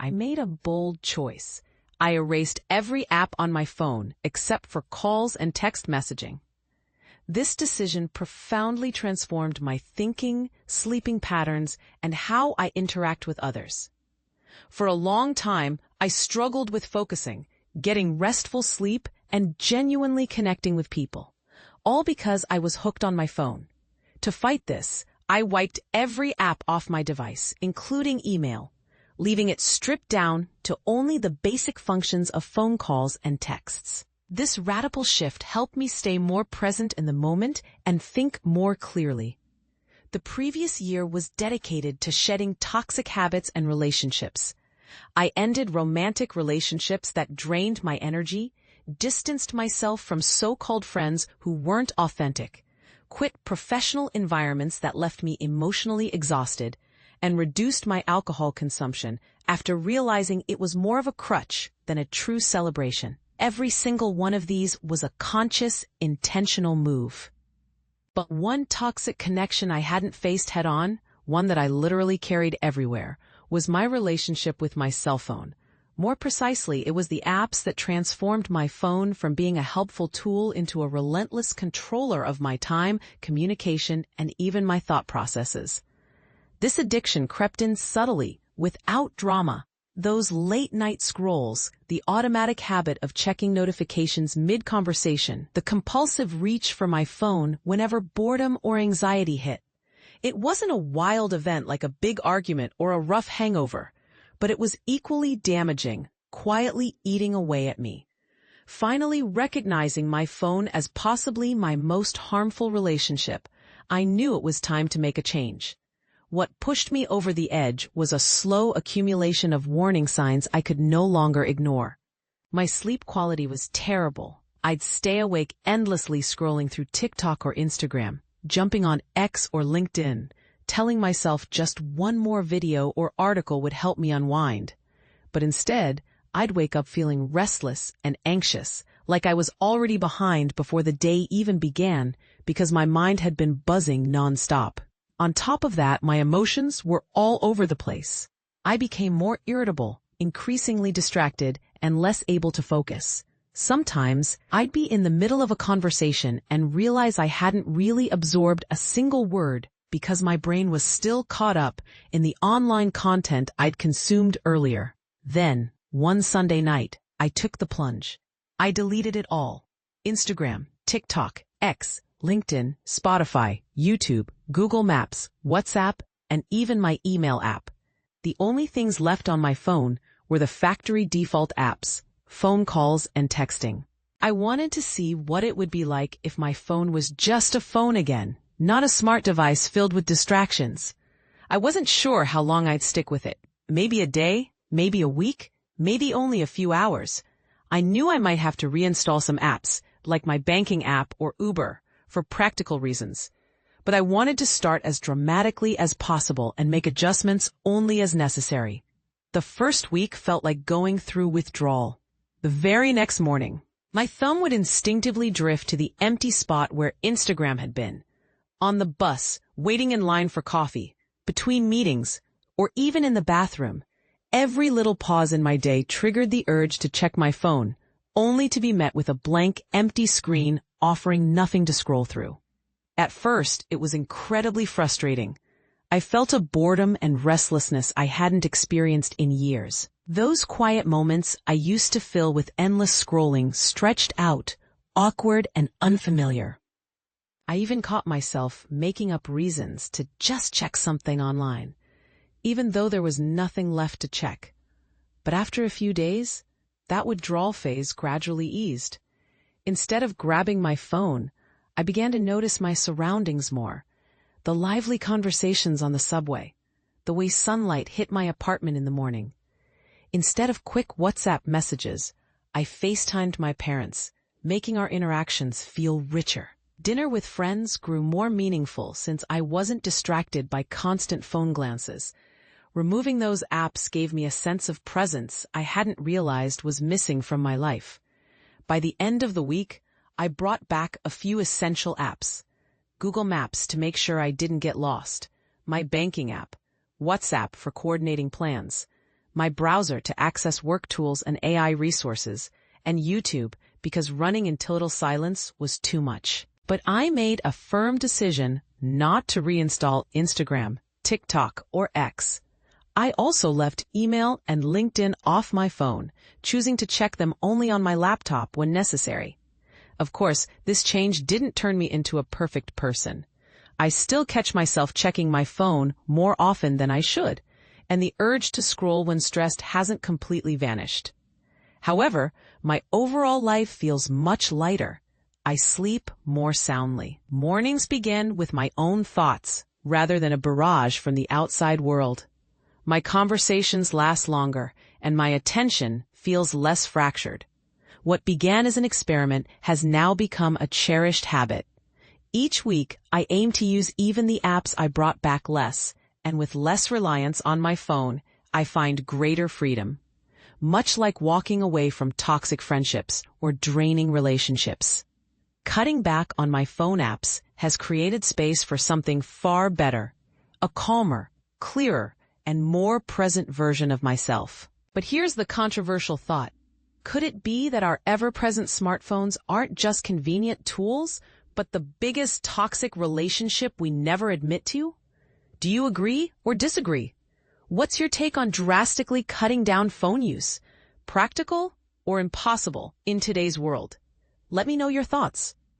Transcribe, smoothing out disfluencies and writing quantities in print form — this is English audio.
I made a bold choice. I erased every app on my phone except for calls and text messaging. This decision profoundly transformed my thinking, sleeping patterns, and how I interact with others. For a long time, I struggled with focusing, getting restful sleep, and genuinely connecting with people, all because I was hooked on my phone. To fight this, I wiped every app off my device, including email, leaving it stripped down to only the basic functions of phone calls and texts. This radical shift helped me stay more present in the moment and think more clearly. The previous year was dedicated to shedding toxic habits and relationships. I ended romantic relationships that drained my energy, distanced myself from so-called friends who weren't authentic, quit professional environments that left me emotionally exhausted, and reduced my alcohol consumption after realizing it was more of a crutch than a true celebration. Every single one of these was a conscious, intentional move. But one toxic connection I hadn't faced head-on, one that I literally carried everywhere, was my relationship with my cell phone. More precisely, it was the apps that transformed my phone from being a helpful tool into a relentless controller of my time, communication, and even my thought processes. This addiction crept in subtly, without drama. Those late-night scrolls, the automatic habit of checking notifications mid-conversation, the compulsive reach for my phone whenever boredom or anxiety hit. It wasn't a wild event like a big argument or a rough hangover, but it was equally damaging, quietly eating away at me. Finally recognizing my phone as possibly my most harmful relationship, I knew it was time to make a change. What pushed me over the edge was a slow accumulation of warning signs I could no longer ignore. My sleep quality was terrible. I'd stay awake endlessly scrolling through TikTok or Instagram, jumping on X or LinkedIn, telling myself just one more video or article would help me unwind. But instead, I'd wake up feeling restless and anxious, like I was already behind before the day even began because my mind had been buzzing nonstop. On top of that, my emotions were all over the place. I became more irritable, increasingly distracted, and less able to focus. Sometimes, I'd be in the middle of a conversation and realize I hadn't really absorbed a single word because my brain was still caught up in the online content I'd consumed earlier. Then, one Sunday night, I took the plunge. I deleted it all. Instagram, TikTok, X, LinkedIn, Spotify, YouTube, Google Maps, WhatsApp, and even my email app. The only things left on my phone were the factory default apps, phone calls, and texting. I wanted to see what it would be like if my phone was just a phone again, not a smart device filled with distractions. I wasn't sure how long I'd stick with it. Maybe a day, maybe a week, maybe only a few hours. I knew I might have to reinstall some apps, like my banking app or Uber, for practical reasons. But I wanted to start as dramatically as possible and make adjustments only as necessary. The first week felt like going through withdrawal. The very next morning, my thumb would instinctively drift to the empty spot where Instagram had been. On the bus, waiting in line for coffee, between meetings, or even in the bathroom, every little pause in my day triggered the urge to check my phone, only to be met with a blank, empty screen offering nothing to scroll through. At first, it was incredibly frustrating. I felt a boredom and restlessness I hadn't experienced in years. Those quiet moments I used to fill with endless scrolling stretched out, awkward and unfamiliar. I even caught myself making up reasons to just check something online, even though there was nothing left to check. But after a few days, that withdrawal phase gradually eased. Instead of grabbing my phone, I began to notice my surroundings more. The lively conversations on the subway, the way sunlight hit my apartment in the morning. Instead of quick WhatsApp messages, I FaceTimed my parents, making our interactions feel richer. Dinner with friends grew more meaningful since I wasn't distracted by constant phone glances. Removing those apps gave me a sense of presence I hadn't realized was missing from my life. By the end of the week, I brought back a few essential apps. Google Maps to make sure I didn't get lost, my banking app, WhatsApp for coordinating plans, my browser to access work tools and AI resources, and YouTube because running in total silence was too much. But I made a firm decision not to reinstall Instagram, TikTok, or X. I also left email and LinkedIn off my phone, choosing to check them only on my laptop when necessary. Of course, this change didn't turn me into a perfect person. I still catch myself checking my phone more often than I should, and the urge to scroll when stressed hasn't completely vanished. However, my overall life feels much lighter. I sleep more soundly. Mornings begin with my own thoughts, rather than a barrage from the outside world. My conversations last longer, and my attention feels less fractured. What began as an experiment has now become a cherished habit. Each week, I aim to use even the apps I brought back less, and with less reliance on my phone, I find greater freedom. Much like walking away from toxic friendships or draining relationships. Cutting back on my phone apps has created space for something far better, a calmer, clearer, and more present version of myself. But here's the controversial thought. Could it be that our ever-present smartphones aren't just convenient tools, but the biggest toxic relationship we never admit to? Do you agree or disagree? What's your take on drastically cutting down phone use? Practical or impossible in today's world? Let me know your thoughts.